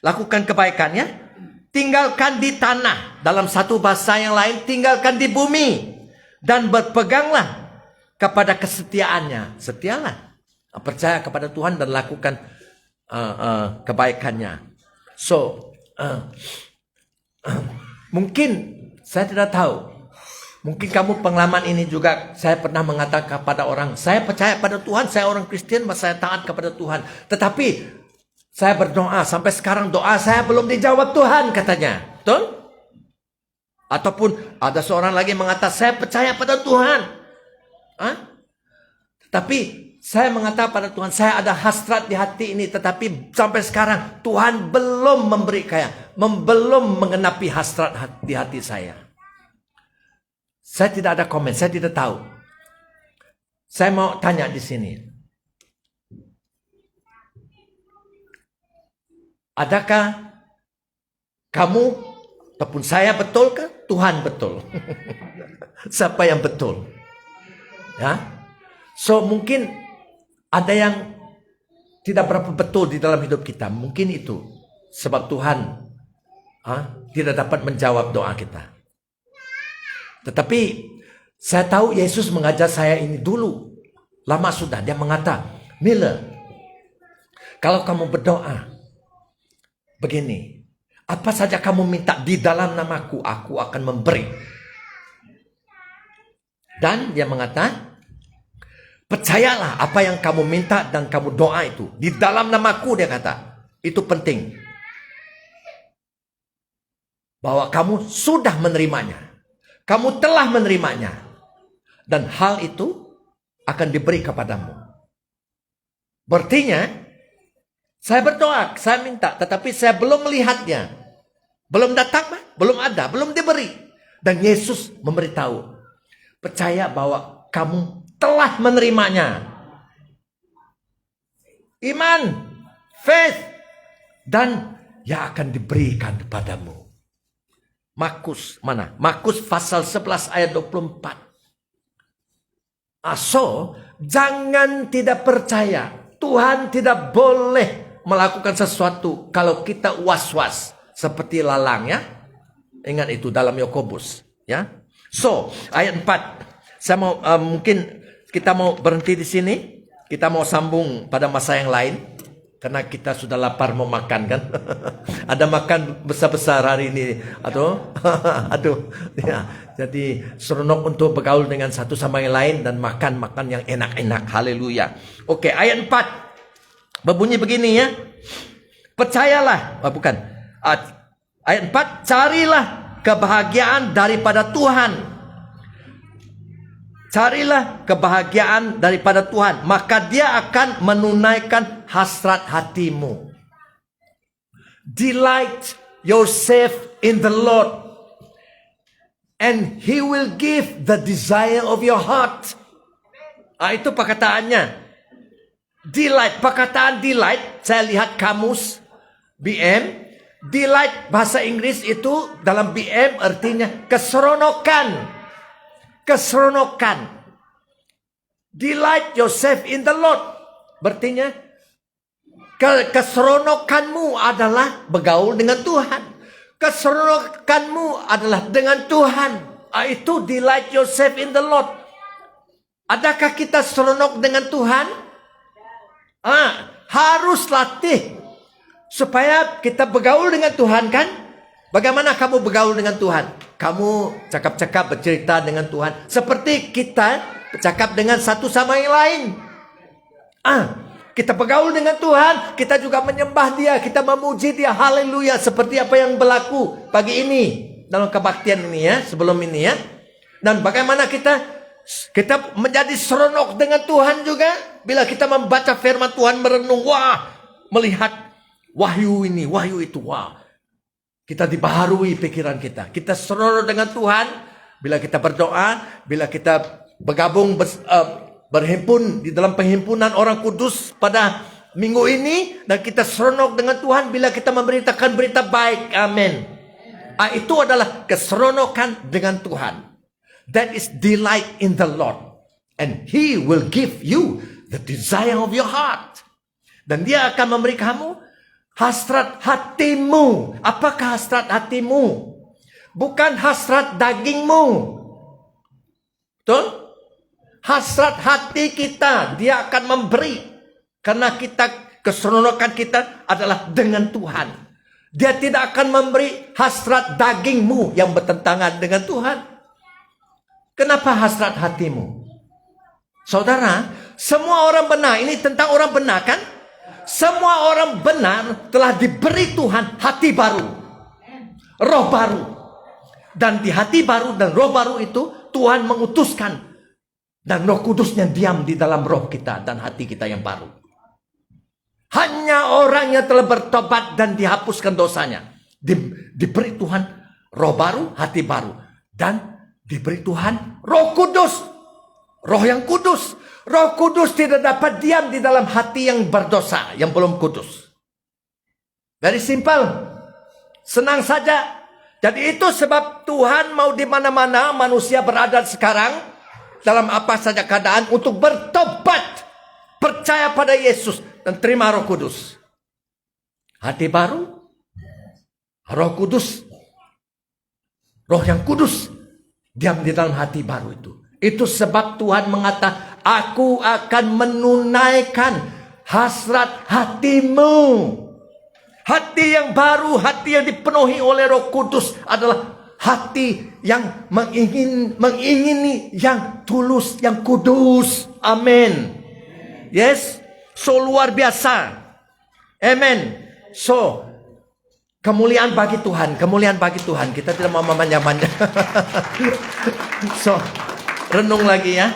Lakukan kebaikannya. Tinggalkan di tanah. Dalam satu bahasa yang lain, tinggalkan di bumi. Dan berpeganglah kepada kesetiaannya. Setialah. Percaya kepada Tuhan dan lakukan kebaikannya. So, mungkin saya tidak tahu. Mungkin kamu pengalaman ini juga. Saya pernah mengatakan kepada orang, saya percaya pada Tuhan, saya orang Kristen, saya taat kepada Tuhan. Tetapi saya berdoa, sampai sekarang doa saya belum dijawab Tuhan, katanya. Betul? Ataupun ada seorang lagi mengatakan, saya percaya pada Tuhan. Tetapi saya mengatakan pada Tuhan, saya ada hasrat di hati ini. Tetapi sampai sekarang Tuhan belum memberi belum mengenapi hasrat di hati saya. Saya tidak ada komen, saya tidak tahu. Saya mau tanya di sini. Adakah kamu ataupun saya betul kah? Tuhan betul. Siapa yang betul? Ya. So mungkin ada yang tidak berapa betul di dalam hidup kita. Mungkin itu sebab Tuhan tidak dapat menjawab doa kita. Tetapi saya tahu Yesus mengajar saya ini dulu. Lama sudah dia mengatakan, Miller, kalau kamu berdoa begini, apa saja kamu minta di dalam namaku, aku akan memberi. Dan dia mengatakan, percayalah apa yang kamu minta dan kamu doa itu di dalam namaku, dia kata. Itu penting. Bahwa kamu sudah menerimanya. Kamu telah menerimanya. Dan hal itu akan diberi kepadamu. Berartinya, saya berdoa, saya minta, tetapi saya belum melihatnya. Belum datang, belum ada, belum diberi. Dan Yesus memberitahu, percaya bahwa kamu telah menerimanya. Iman, faith, dan yang akan diberikan kepadamu. Markus mana? Markus pasal 11 ayat 24. So, jangan tidak percaya. Tuhan tidak boleh melakukan sesuatu kalau kita was-was seperti lalang, ya. Ingat itu dalam Yakobus, ya. So, ayat 4. Saya mau mungkin kita mau berhenti di sini. Kita mau sambung pada masa yang lain. Karena kita sudah lapar mau makan, kan. Ada makan besar-besar hari ini. Aduh. Ya. Jadi seronok untuk bergaul dengan satu sama yang lain. Dan makan yang enak-enak. Haleluya. Oke, ayat 4. Berbunyi begini, ya. Percayalah. Bukan. Ayat 4. Carilah kebahagiaan daripada Tuhan. Carilah kebahagiaan daripada Tuhan, maka dia akan menunaikan hasrat hatimu. Delight yourself in the Lord, and He will give the desire of your heart. Itu perkataannya. Delight, perkataan delight, saya lihat kamus BM. Delight bahasa Inggris itu dalam BM artinya keseronokan. Keseronokan. Delight yourself in the Lord. Berartinya keseronokanmu adalah bergaul dengan Tuhan. Keseronokanmu adalah dengan Tuhan. Itu delight yourself in the Lord. Adakah kita seronok dengan Tuhan? Harus latih supaya kita bergaul dengan Tuhan, kan? Bagaimana kamu bergaul dengan Tuhan? Kamu cakap-cakap bercerita dengan Tuhan. Seperti kita bercakap dengan satu sama yang lain. Kita bergaul dengan Tuhan. Kita juga menyembah Dia. Kita memuji Dia. Haleluya. Seperti apa yang berlaku pagi ini. Dalam kebaktian ini, ya. Sebelum ini, ya. Dan bagaimana kita menjadi seronok dengan Tuhan juga. Bila kita membaca firman Tuhan, merenung. Wah, melihat wahyu ini, wahyu itu. Wah, kita dibaharui pikiran kita. Kita seronok dengan Tuhan. Bila kita berdoa, bila kita bergabung, berhimpun di dalam penghimpunan orang kudus pada minggu ini. Dan kita seronok dengan Tuhan bila kita memberitakan berita baik. Amin. Itu adalah keseronokan dengan Tuhan. That is delight in the Lord. And He will give you the desire of your heart. Dan Dia akan memberi kamu hasrat hatimu. Apakah hasrat hatimu? Bukan hasrat dagingmu. Betul? Hasrat hati kita Dia akan memberi. Karena keseronokan kita adalah dengan Tuhan. Dia tidak akan memberi hasrat dagingmu yang bertentangan dengan Tuhan. Kenapa hasrat hatimu? Saudara, semua orang benar, ini tentang orang benar kan? Semua orang benar telah diberi Tuhan hati baru. Roh baru. Dan di hati baru dan roh baru itu Tuhan mengutuskan. Dan Roh Kudusnya diam di dalam roh kita dan hati kita yang baru. Hanya orang yang telah bertobat dan dihapuskan dosanya. Diberi Tuhan roh baru, hati baru. Dan diberi Tuhan Roh Kudus. Roh yang kudus. Roh Kudus tidak dapat diam di dalam hati yang berdosa, yang belum kudus. Very simple. Senang saja. Jadi itu sebab Tuhan mau di mana-mana manusia berada sekarang, dalam apa saja keadaan, untuk bertobat. Percaya pada Yesus dan terima Roh Kudus. Hati baru, Roh Kudus, Roh yang kudus diam di dalam hati baru itu. Itu sebab Tuhan mengatakan, aku akan menunaikan hasrat hatimu. Hati yang baru, hati yang dipenuhi oleh Roh Kudus adalah hati yang mengingini yang tulus, yang kudus. Amin. Yes, so luar biasa. Amen. So, kemuliaan bagi Tuhan, kemuliaan bagi Tuhan. Kita tidak mau manja-manja. So, renung lagi ya.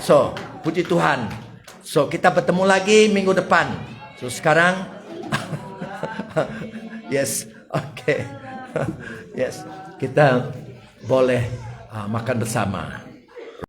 So, puji Tuhan. So, kita bertemu lagi minggu depan. So, sekarang yes, oke. Yes, kita boleh makan bersama.